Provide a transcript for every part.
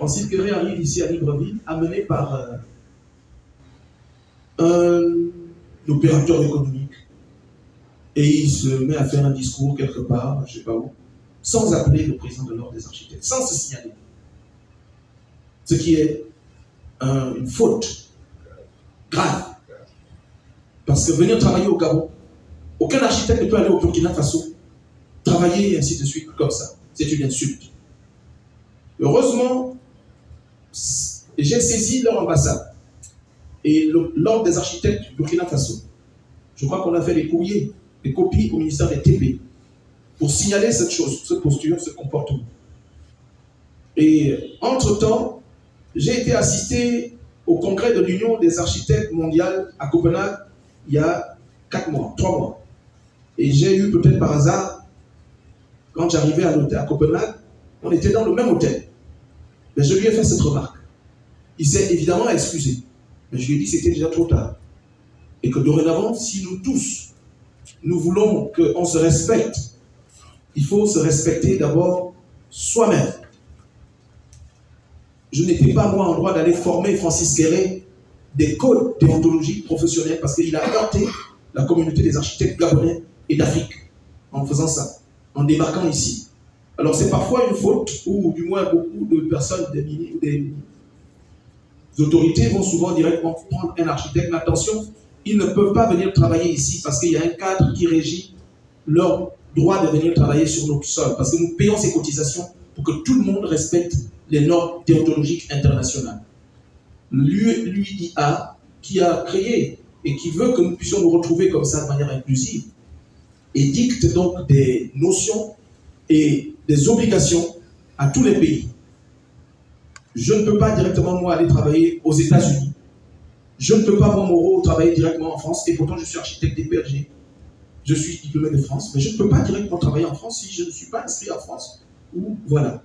Francis Kéré arrive ici à Libreville, amené par un opérateur économique. Et il se met à faire un discours quelque part, je ne sais pas où, sans appeler le président de l'Ordre des architectes, sans se signaler. Ce qui est une faute grave. Parce que venir travailler au Gabon, aucun architecte ne peut aller au Burkina Faso, travailler et ainsi de suite comme ça. C'est une insulte. Heureusement, j'ai saisi leur ambassade et l'Ordre des architectes du Burkina Faso. Je crois qu'on a fait des courriers, des copies au ministère des TP pour signaler cette chose, cette posture, ce comportement. Et entre-temps, j'ai été assisté au congrès de l'Union des architectes mondiales à Copenhague il y a 3 mois. Et j'ai eu peut-être par hasard, quand j'arrivais à l'hôtel à Copenhague, on était dans le même hôtel. Mais je lui ai fait cette remarque. Il s'est évidemment excusé. Mais je lui ai dit que c'était déjà trop tard. Et que dorénavant, si nous tous, nous voulons qu'on se respecte, il faut se respecter d'abord soi-même. Je n'étais pas, moi, en droit d'aller former Francis Kéré des codes déontologiques professionnels parce qu'il a heurté la communauté des architectes gabonais et d'Afrique en faisant ça, en débarquant ici. Alors c'est parfois une faute, ou du moins beaucoup de personnes, des autorités vont souvent directement prendre un architecte, mais attention, ils ne peuvent pas venir travailler ici parce qu'il y a un cadre qui régit leur droit de venir travailler sur notre sol, parce que nous payons ces cotisations pour que tout le monde respecte les normes déontologiques internationales. L'UIA, qui a créé et qui veut que nous puissions nous retrouver comme ça de manière inclusive, et dicte donc des notions et des obligations à tous les pays. Je ne peux pas directement, moi, aller travailler aux États-Unis. Je ne peux pas, moi, Moreau, travailler directement en France, et pourtant je suis architecte DPRG. Je suis diplômé de France, mais je ne peux pas directement travailler en France si je ne suis pas inscrit en France. Ou voilà.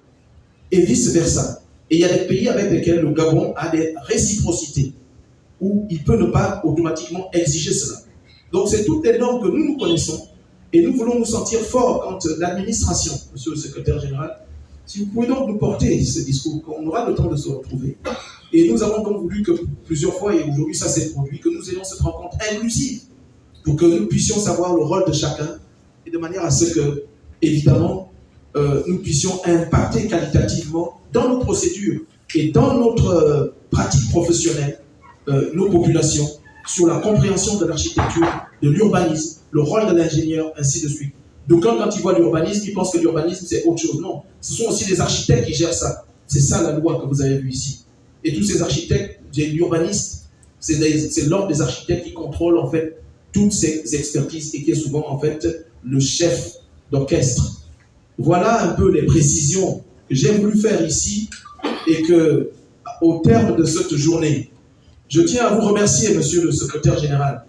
Et vice-versa. Et il y a des pays avec lesquels le Gabon a des réciprocités, où il peut ne pas automatiquement exiger cela. Donc c'est toutes les normes que nous connaissons, et nous voulons nous sentir forts quand l'administration, monsieur le secrétaire général, si vous pouvez donc nous porter ce discours, qu'on aura le temps de se retrouver. Et nous avons donc voulu que plusieurs fois, et aujourd'hui ça s'est produit, que nous ayons cette rencontre inclusive, pour que nous puissions savoir le rôle de chacun, et de manière à ce que, évidemment, nous puissions impacter qualitativement dans nos procédures et dans notre pratique professionnelle nos populations sur la compréhension de l'architecture, de l'urbanisme, le rôle de l'ingénieur, ainsi de suite. Donc quand ils voient l'urbanisme, ils pensent que l'urbanisme c'est autre chose. Non, ce sont aussi les architectes qui gèrent ça. C'est ça la loi que vous avez vue ici. Et tous ces architectes, l'urbaniste, c'est l'ordre des architectes qui contrôle en fait toutes ces expertises et qui est souvent en fait le chef d'orchestre. Voilà un peu les précisions que j'ai voulu faire ici et que, au terme de cette journée, je tiens à vous remercier, monsieur le secrétaire général,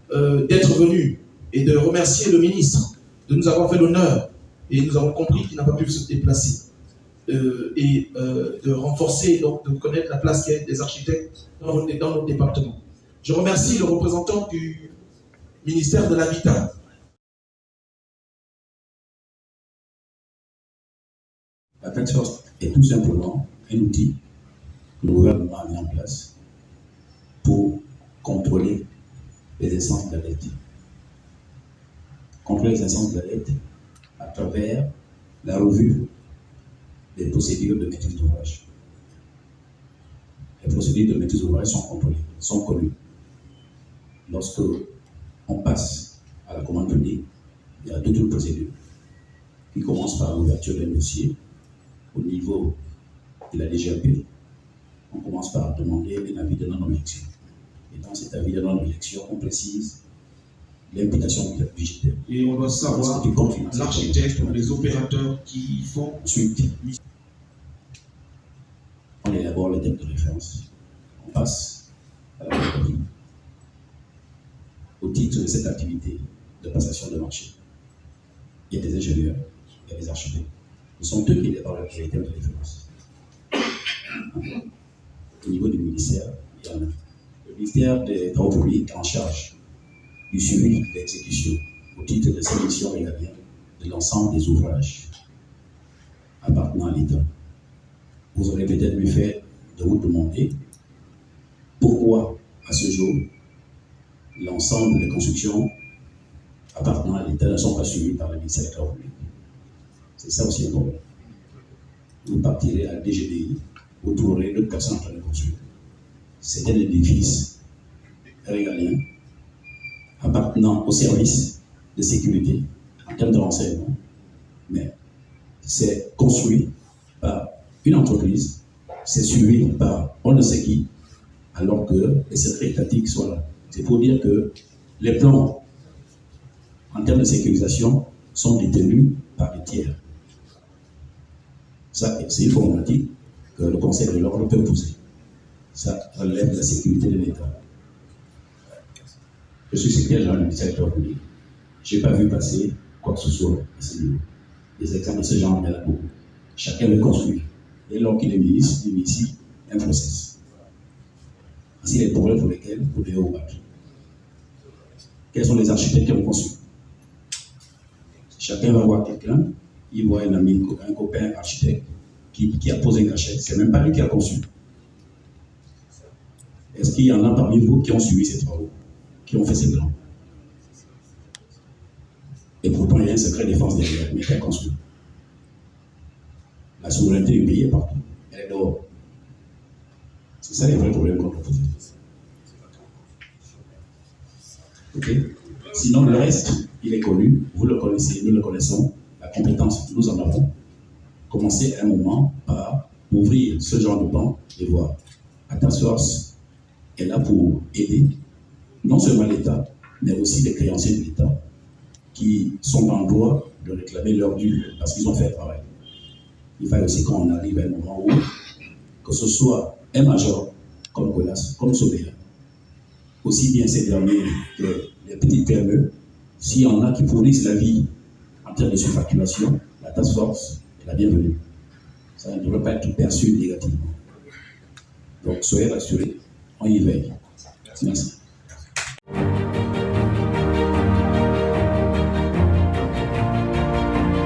d'être venu et de remercier le ministre de nous avoir fait l'honneur et nous avons compris qu'il n'a pas pu se déplacer et de renforcer, donc de connaître la place qu'il y a des architectes dans notre département. Je remercie le représentant du ministère de l'Habitat. La task force est tout simplement un outil que le gouvernement a mis en place pour contrôler les instances d'alerte. Contrôler les instances d'alerte à travers la revue des procédures de maîtrise d'ouvrage. Les procédures de maîtrise d'ouvrage sont contrôlées, sont connues. Lorsque on passe à la commande publique, il y a toute une procédure qui commence par l'ouverture d'un dossier. Au niveau de la DGAP, on commence par demander un avis de non-objection. Et dans cet avis de non-objection, on précise l'imputation budgétaire. Et on doit savoir l'architecte ou les opérateurs qui font. Ensuite, on élabore le texte de référence. On passe à la catégorie. Au titre de cette activité de passation de marché, il y a des ingénieurs, il y a des architectes. Ce sont eux qui élaborent le critère de référence. Au niveau du ministère, il y en a. Le ministère des Travaux publics est en charge du suivi de l'exécution au titre de sa mission régalienne de l'ensemble des ouvrages appartenant à l'État vous aurez peut-être mieux fait de vous demander pourquoi, à ce jour, l'ensemble des constructions appartenant à l'État ne sont pas suivies par le ministère de l'État public. C'est ça aussi le problème. Vous partirez à la DGDI, vous trouverez d'autres personnes en train de construire. C'est un édifice régalien appartenant au service de sécurité en termes de renseignement, mais c'est construit par une entreprise, c'est suivi par on ne sait qui, alors que les secrets étatiques sont là. C'est pour dire que les plans en termes de sécurisation sont détenus par des tiers. Ça, c'est une problématique que le Conseil de l'ordre peut poser. Ça relève de la sécurité de l'État. Je suis secrétaire général du ministère de l'État public. Je n'ai pas vu passer quoi que ce soit à ce niveau. Les exemples de ce genre, il y en a beaucoup. Chacun veut construire. Et lors qu'il est ministre, il initie un process. Voici les problèmes pour lesquels vous devez vous battre. Quels sont les architectes qui ont construit? Chacun va voir quelqu'un, il voit un ami, un copain architecte qui a posé un cachet. Ce n'est même pas lui qui a conçu. Est-ce qu'il y en a parmi vous qui ont suivi ces travaux, qui ont fait ces plans? Et pourtant, il y a un secret défense derrière, mais qui a construit. La souveraineté du pays est partout. Elle est dehors. C'est ça les vrais problèmes qu'on doit poser. Ok? Sinon, le reste, il est connu, vous le connaissez, nous le connaissons, la compétence, nous en avons. Commencez à un moment par ouvrir ce genre de banc et voir. La task force est là pour aider non seulement l'État, mais aussi les créanciers de l'État qui sont en droit de réclamer leur dû parce qu'ils ont fait le travail. Il faut aussi qu'on arrive à un moment où, que ce soit un major comme Colas, comme Sobéa, aussi bien ces derniers que les petites PME, s'il y en a qui fournissent la vie en termes de surfacturation, la task force est la bienvenue. Ça ne devrait pas être perçu négativement. Donc, soyez rassurés, on y veille. Merci.